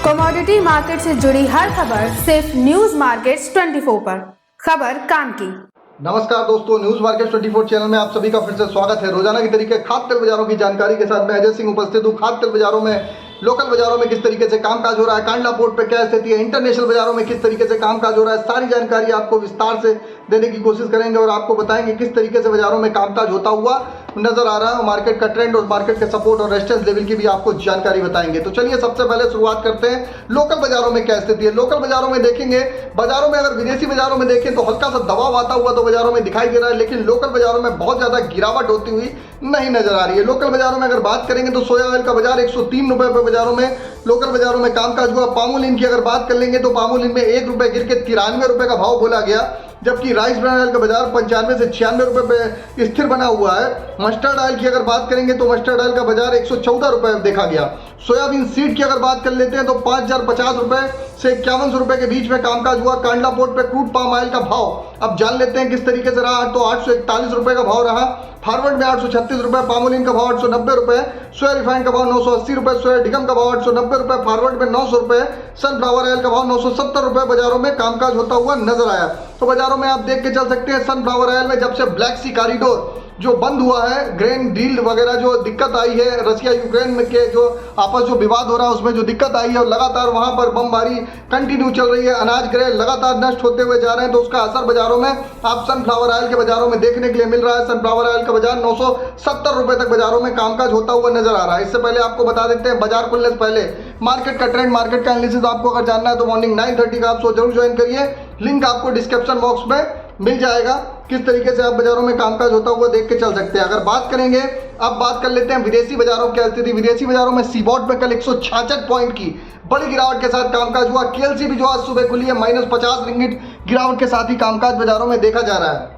Commodity market से जुड़ी हर खबर सिर्फ न्यूज मार्केट्स 24 पर। खबर काम की। नमस्कार दोस्तों, न्यूज मार्केट 24 चैनल में आप सभी का फिर से स्वागत है। रोजाना की तरीके खाद्य तेल बाजारों की जानकारी के साथ मैं अजय सिंह उपस्थित हूँ। खाद्य तेल बाजारों में, लोकल बाजारों में किस तरीके से कामकाज हो रहा है, कांडला पोर्ट पे क्या स्थिति है, इंटरनेशनल बाजारों में किस तरीके से कामकाज हो रहा है, सारी जानकारी आपको विस्तार से देने की कोशिश करेंगे और आपको बताएंगे किस तरीके से बाजारों में कामकाज होता हुआ नजर आ रहा है। मार्केट का ट्रेंड और मार्केट के सपोर्ट और रेजिस्टेंस लेवल की भी आपको जानकारी बताएंगे। तो चलिए सबसे पहले शुरुआत करते हैं लोकल बाजारों में क्या स्थिति है। लोकल बाजारों में देखेंगे, बाजारों में अगर विदेशी बाजारों में देखें तो हल्का सा दबाव आता हुआ तो बाजारों में दिखाई दे रहा है, लेकिन लोकल बाजारों में बहुत ज्यादा गिरावट होती हुई नहीं नजर आ रही है। लोकल बाजारों में अगर बात करेंगे तो सोया ऑयल का बाजार 103 रुपए पे बाजारों में, लोकल बाजारों में कामकाज हुआ। पामोलिन की अगर बात कर लेंगे तो पामोलिन में 1 रुपए गिर के 93 रुपए का भाव बोला गया, जबकि राइस ब्रांड ऑयल का बाजार 95 से 96 रुपए पे स्थिर बना हुआ है। मस्टर्ड ऑयल की अगर बात करेंगे तो मस्टर्ड ऑयल का बाजार 114 रुपए देखा गया। सोयाबीन सीड की अगर बात कर लेते हैं तो 5050 रुपए से 5100 रुपए के बीच में कामकाज हुआ। कांडला पोर्ट पे क्रूड पाम ऑयल का भाव अब जान लेते हैं किस तरीके से रहा। तो 841 रुपए का भाव रहा, फॉरवर्ड में 836 रुपए, पामोलिन का भाव 890 रुपए, सोया रिफाइंड का भाव 980 रुपए, सोया डिगम का भाव 890 रुपए, फॉरवर्ड में 900 रुपए, सनफ्लावर ऑयल का भाव 970 रुपए बाजारों में कामकाज होता हुआ नजर आया। तो बाजारों में आप देख के चल सकते हैं सनफ्लावर ऑयल में जब से ब्लैक सी कॉरिडोर जो बंद हुआ है, ग्रेन डील वगैरह जो दिक्कत आई है, रशिया यूक्रेन में के जो आपस जो विवाद हो रहा है उसमें जो दिक्कत आई है और लगातार वहां पर बमबारी कंटिन्यू चल रही है, अनाज ग्रह लगातार नष्ट होते हुए जा रहे हैं, तो उसका असर बाजारों में आप सनफ्लावर ऑयल के बाजारों में देखने के लिए मिल रहा है। सनफ्लावर ऑयल का बाजार 970 रुपए तक बाजारों में कामकाज होता हुआ नजर आ रहा है। इससे पहले आपको बता देते हैं बाजार खुलने से पहले मार्केट का ट्रेंड, मार्केट का एनालिसिस आपको अगर जानना है तो मॉर्निंग 9:30 का आप शो जरूर ज्वाइन करिए। लिंक आपको डिस्क्रिप्शन बॉक्स में मिल जाएगा। किस तरीके से आप बाजारों में कामकाज होता हुआ देख के चल सकते हैं। अगर बात करेंगे, अब बात कर लेते हैं विदेशी बाजारों की स्थिति। विदेशी बाजारों में सीबॉट में कल 166 पॉइंट की बड़ी गिरावट के साथ कामकाज हुआ। केएलसी भी जो आज सुबह खुली है -50 रिंगिट गिरावट के साथ ही कामकाज बाजारों में देखा जा रहा है।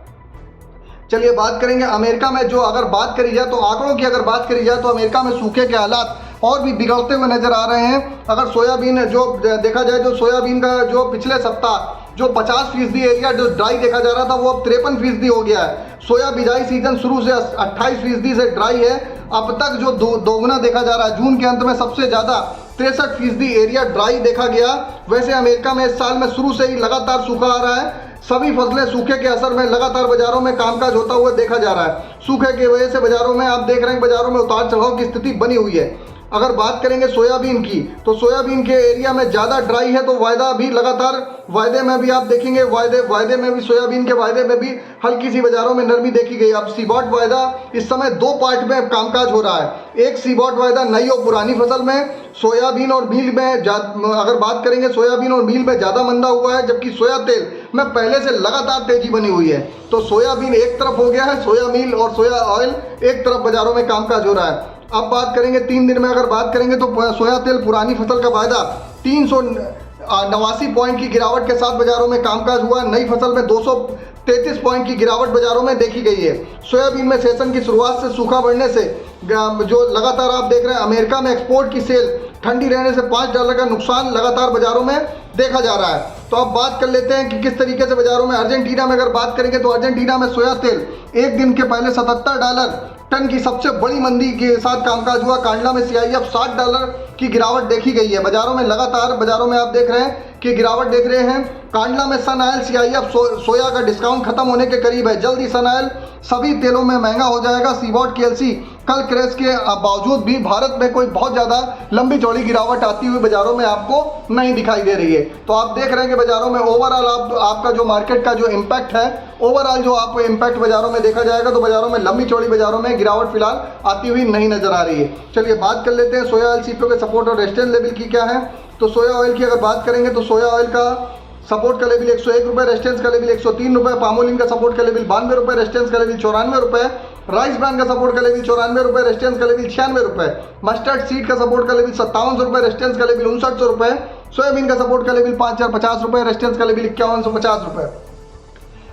चलिए बात करेंगे अमेरिका में, जो अगर बात करी जाए तो आंकड़ों की अगर बात करी जाए तो अमेरिका में सूखे के हालात और भी बिगड़ते हुए नजर आ रहे हैं। अगर सोयाबीन जो देखा जाए, जो सोयाबीन का जो पिछले सप्ताह जो 50% एरिया जो ड्राई देखा जा रहा था वो अब 53% हो गया है। सोया बिजाई सीजन शुरू से 28% से ड्राई है। अब तक जो दोगुना देखा जा रहा है। जून के अंत में सबसे ज्यादा 63% एरिया ड्राई देखा गया। वैसे अमेरिका में इस साल में शुरू से ही लगातार सूखा आ रहा है। सभी फसलें सूखे के असर में लगातार बाजारों में कामकाज होता हुआ देखा जा रहा है। सूखे की वजह से बाजारों में आप देख रहे हैं बाजारों में उतार चढ़ाव की स्थिति बनी हुई है। अगर बात करेंगे सोयाबीन की तो सोयाबीन के एरिया में ज़्यादा ड्राई है, तो वायदा भी लगातार वायदे में भी आप देखेंगे वायदे में भी सोयाबीन के वायदे में भी हल्की सी बाजारों में नरमी देखी गई। अब सीबॉट वायदा इस समय 2 पार्ट में कामकाज हो रहा है। एक सीबॉट वायदा नई और पुरानी फसल में, सोयाबीन और मील में अगर बात करेंगे सोयाबीन और मील में ज़्यादा मंदा हुआ है, जबकि सोया तेल में पहले से लगातार तेजी बनी हुई है। तो सोयाबीन एक तरफ हो गया है, सोया मील और सोया ऑयल एक तरफ बाजारों में कामकाज हो रहा है। अब बात करेंगे 3 दिन में अगर बात करेंगे तो सोया तेल पुरानी फसल का वायदा 389 पॉइंट की गिरावट के साथ बाजारों में कामकाज हुआ। नई फसल में 233 पॉइंट की गिरावट बाजारों में देखी गई है। सोयाबीन में सेशन की शुरुआत से सूखा बढ़ने से जो लगातार आप देख रहे हैं अमेरिका में एक्सपोर्ट की सेल ठंडी रहने से $5 का नुकसान लगातार बाजारों में देखा जा रहा है। तो अब बात कर लेते हैं कि किस तरीके से बाजारों में अर्जेंटीना में अगर बात करेंगे तो अर्जेंटीना में सोया तेल एक दिन के पहले $77 टन की सबसे बड़ी मंदी के साथ कामकाज हुआ। कांडला में CIF $60 की गिरावट देखी गई है। बाजारों में लगातार बाजारों में आप देख रहे हैं कि गिरावट देख रहे हैं। कांडला में सन ऑयल CIF सोया का डिस्काउंट खत्म होने के करीब है। जल्द ही सन ऑयल सभी तेलों में महंगा हो जाएगा। सीबॉट केएलसी कल क्रैश के बावजूद भी भारत में कोई बहुत ज़्यादा लंबी चौड़ी गिरावट आती हुई बाजारों में आपको नहीं दिखाई दे रही है। तो आप देख रहे हैं कि बाजारों में ओवरऑल आपका जो मार्केट का जो इम्पैक्ट है, ओवरऑल जो आपको इम्पैक्ट बाजारों में देखा जाएगा तो बाजारों में लंबी चौड़ी बाजारों में गिरावट फिलहाल आती हुई नहीं नजर आ रही है। चलिए बात कर लेते हैं सोया ऑयल सीपीओ के सपोर्ट और रेजिस्टेंस लेवल की क्या है। तो सोया ऑयल की अगर बात करेंगे तो सोया ऑयल का सपोर्ट का लेवल 101 रुपये, रेजिस्टेंस का लेवल 103 रुपये, पामोलिन का सपोर्ट का लेवल 92 रुपये, रेजिस्टेंस का लेवल 94 रुपये, राइस ब्रांड का सपोर्ट का लेवल 94 रुपये, रेजिस्टेंस का लेवल 96 रुपये, मस्टर्ड सीड का सपोर्ट का लेवल 5700 रुपये, रेजिस्टेंस का लेवल 5900 रुपये, सोयाबीन का सपोर्ट का लेवल 5050 रुपये, रेजिस्टेंस का लेवल 5150 रुपये।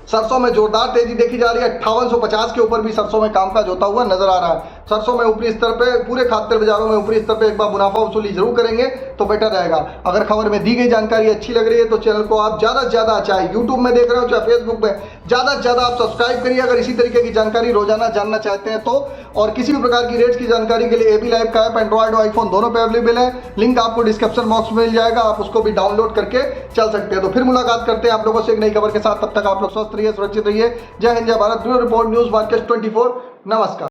सरसों में जोरदार तेजी देखी जा रही है। 5850 के ऊपर भी सरसों में कामकाज होता हुआ नजर आ रहा है। सरसों में ऊपरी स्तर पे, पूरे खाद्य तेल बाजारों में ऊपरी स्तर पे एक बार मुनाफा वसूली जरूर करेंगे तो बेटर रहेगा। अगर खबर में दी गई जानकारी अच्छी लग रही है तो चैनल को आप ज़्यादा से ज़्यादा, चाहे यूट्यूब में देख रहे हो चाहे फेसबुक में, ज़्यादा से ज़्यादा आप सब्सक्राइब करिए अगर इसी तरीके की जानकारी रोजाना जानना चाहते हैं तो। और किसी भी प्रकार की रेट्स की जानकारी के लिए एबी लाइव का ऐप एंड्रॉइड और आईफोन दोनों पे अवेलेबल है। लिंक आपको डिस्क्रिप्शन बॉक्स में मिल जाएगा, आप उसको भी डाउनलोड करके चल सकते हैं। तो फिर मुलाकात करते हैं आप लोगों से एक नई खबर के साथ। तब तक आप लोग स्वस्थ रहिए, सुरक्षित रहिए। जय हिंद, जय Bharat. Bureau report, news market 24। नमस्कार।